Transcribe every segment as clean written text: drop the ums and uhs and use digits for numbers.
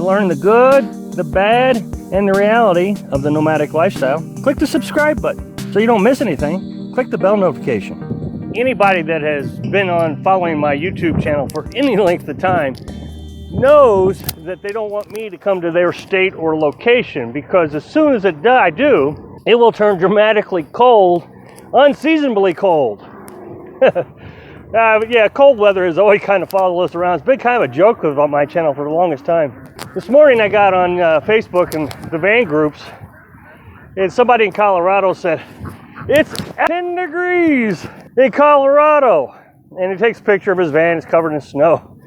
to learn the good, the bad, and the reality of the nomadic lifestyle, click the subscribe button so you don't miss anything. Click the bell notification. Anybody that has been on following my YouTube channel for any length of time knows that they don't want me to come to their state or location, because as soon as I do, it will turn dramatically cold, unseasonably cold. Yeah, cold weather has always kind of followed us around. It's been kind of a joke about my channel for the longest time. This morning I got on Facebook and the van groups, and somebody in Colorado said, it's 10 degrees in Colorado. And he takes a picture of his van, it's covered in snow.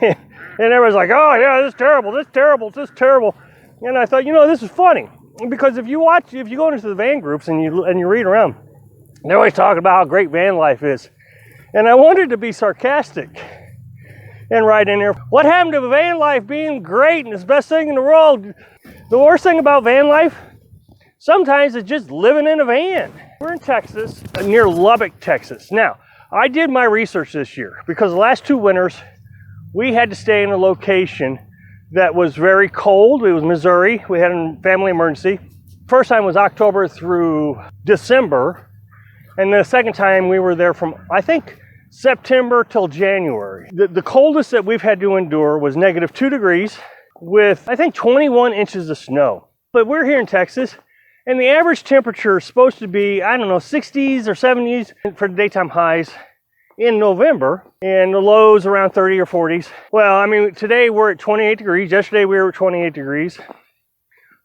And everybody's like, oh yeah, this is terrible, this is terrible, this is terrible. And I thought, this is funny. Because if you go into the van groups and you read around, they're always talking about how great van life is. And I wanted to be sarcastic and write in there, what happened to van life being great and it's the best thing in the world? The worst thing about van life, sometimes it's just living in a van. We're in Texas, near Lubbock, Texas. Now, I did my research this year because the last 2 winters, we had to stay in a location that was very cold. It was Missouri. We had a family emergency. First time was October through December. And the second time we were there from, I think, September till January. The coldest that we've had to endure was -2 degrees with, I think, 21 inches of snow. But we're here in Texas, and the average temperature is supposed to be, I don't know, 60s or 70s for the daytime highs in November, and the lows around 30 or 40s. Well, I mean, today we're at 28 degrees. Yesterday we were at 28 degrees.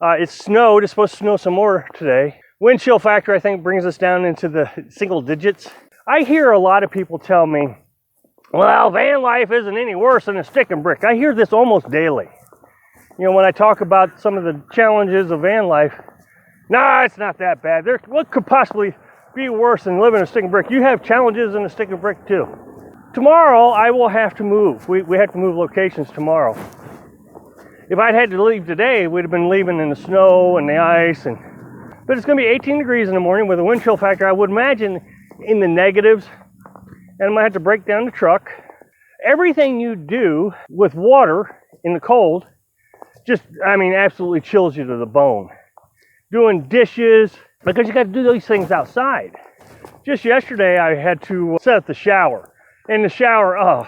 It snowed. It's supposed to snow some more today. Wind chill factor, I think, brings us down into the single digits. I hear a lot of people tell me, well, van life isn't any worse than a stick and brick. I hear this almost daily. When I talk about some of the challenges of van life, nah, it's not that bad. What could possibly be worse than living in a stick and brick? You have challenges in a stick and brick too. Tomorrow, I will have to move. We have to move locations tomorrow. If I'd had to leave today, we'd have been leaving in the snow and the ice, but it's going to be 18 degrees in the morning with a wind chill factor, I would imagine, in the negatives, and I'm going to have to break down the truck. Everything you do with water in the cold just, absolutely chills you to the bone. Doing dishes, because you got to do these things outside. Just yesterday, I had to set up the shower. And the shower,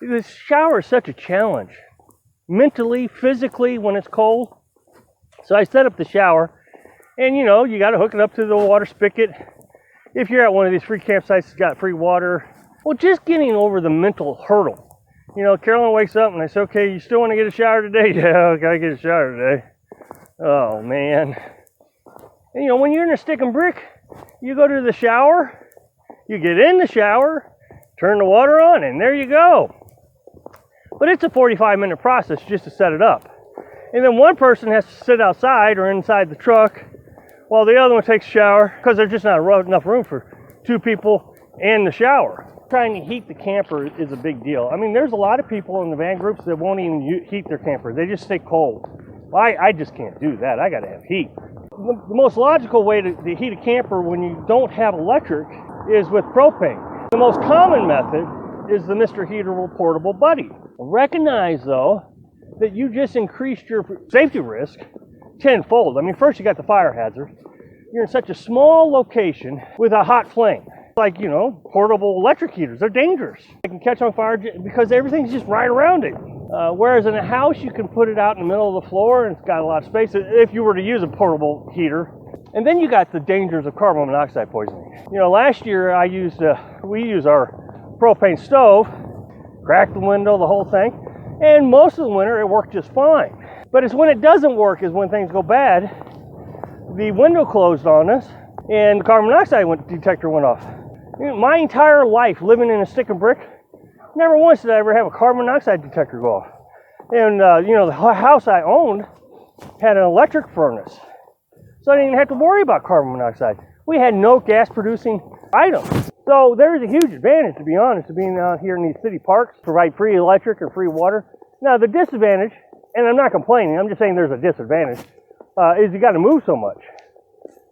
the shower is such a challenge. Mentally, physically, when it's cold. So I set up the shower, and you got to hook it up to the water spigot. If you're at one of these free campsites that's got free water, well, just getting over the mental hurdle. Carolyn wakes up and I say, okay, you still want to get a shower today? Yeah, I gotta get a shower today. Oh, man. And, when you're in a stick and brick, you go to the shower, you get in the shower, turn the water on, and there you go. But it's a 45-minute process just to set it up. And then one person has to sit outside or inside the truck while the other one takes a shower, because there's just not enough room for 2 people in the shower. Trying to heat the camper is a big deal. There's a lot of people in the van groups that won't even heat their camper. They just stay cold. Well, I just can't do that. I got to have heat. The most logical way to heat a camper when you don't have electric is with propane. The most common method is the Mr. Heatable Portable Buddy. Recognize, though, that you just increased your safety risk tenfold. First you got the fire hazard. You're in such a small location with a hot flame. Like, portable electric heaters, they're dangerous. They can catch on fire because everything's just right around it. Whereas in a house, you can put it out in the middle of the floor and it's got a lot of space if you were to use a portable heater. And then you got the dangers of carbon monoxide poisoning. Last year we used our propane stove, cracked the window, the whole thing, and most of the winter it worked just fine. But it's when it doesn't work is when things go bad. The window closed on us and the carbon monoxide detector went off. My entire life living in a stick and brick, never once did I ever have a carbon monoxide detector go off. And the house I owned had an electric furnace, so I didn't even have to worry about carbon monoxide. We had no gas producing items. So there's a huge advantage, to be honest, to being out here in these city parks, provide free electric or free water. Now the disadvantage, and I'm not complaining, I'm just saying there's a disadvantage, is you got to move so much.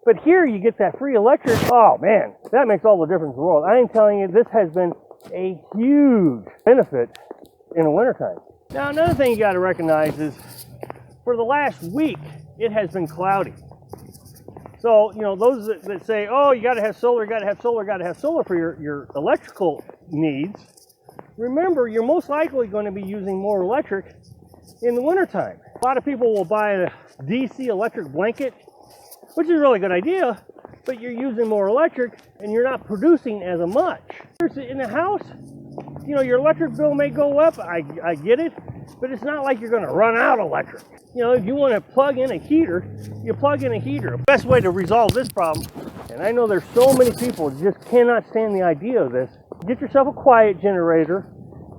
But here you get that free electric. Oh man, that makes all the difference in the world. I am telling you, this has been a huge benefit in the wintertime. Now, another thing you got to recognize is for the last week, it has been cloudy. So, you know, those that say, oh, you got to have solar, got to have solar, got to have solar for your electrical needs, remember, you're most likely going to be using more electric in the wintertime. A lot of people will buy a DC electric blanket, which is a really good idea, but you're using more electric and you're not producing as much. In the house, you know, your electric bill may go up, I get it, but it's not like you're going to run out of electric. You know, if you want to plug in a heater, you plug in a heater. The best way to resolve this problem, and I know there's so many people who just cannot stand the idea of this, get yourself a quiet generator.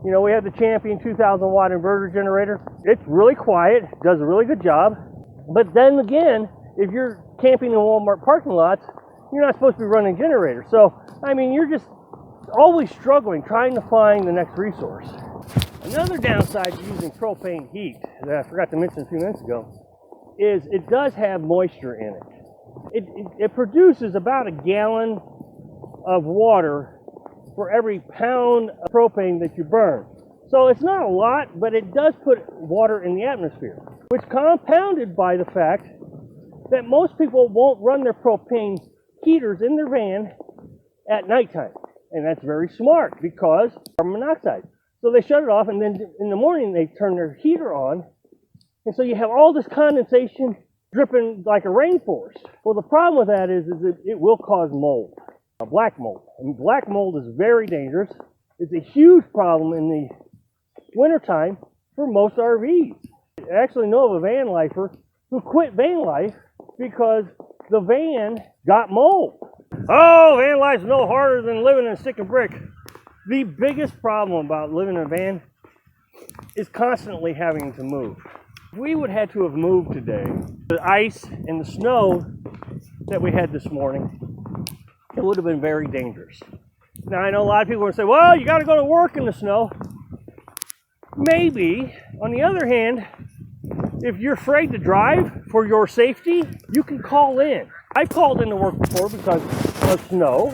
You know, we have the Champion 2000 watt inverter generator. It's really quiet, does a really good job. But then again, if you're camping in Walmart parking lots, you're not supposed to be running generators. So, I mean, you're just always struggling, trying to find the next resource. Another downside to using propane heat that I forgot to mention a few minutes ago is it does have moisture in it. It produces about a gallon of water for every pound of propane that you burn. So it's not a lot, but it does put water in the atmosphere, which compounded by the fact that most people won't run their propane heaters in their van at nighttime. And that's very smart because carbon monoxide. So they shut it off, and then in the morning they turn their heater on, and so you have all this condensation dripping like a rainforest. Well, the problem with that is it will cause mold, black mold. And black mold is very dangerous. It's a huge problem in the wintertime for most RVs. I actually know of a van lifer who quit van life because the van got mold. Oh, van life's no harder than living in a stick and brick. The biggest problem about living in a van is constantly having to move. If we would have to have moved today, the ice and the snow that we had this morning, it would have been very dangerous. Now, I know a lot of people are going to say, well, you got to go to work in the snow. Maybe. On the other hand, if you're afraid to drive for your safety, you can call in. I've called into work before because of snow,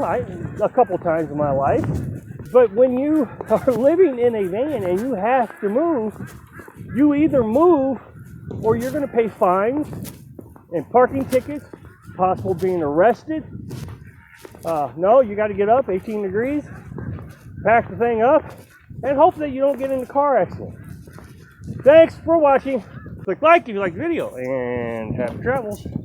a couple times in my life. But when you are living in a van and you have to move, you either move or you're going to pay fines and parking tickets, possible being arrested. No, you got to get up 18 degrees, pack the thing up, and hope that you don't get in a car accident. Thanks for watching. Click like if you like the video, and happy travels.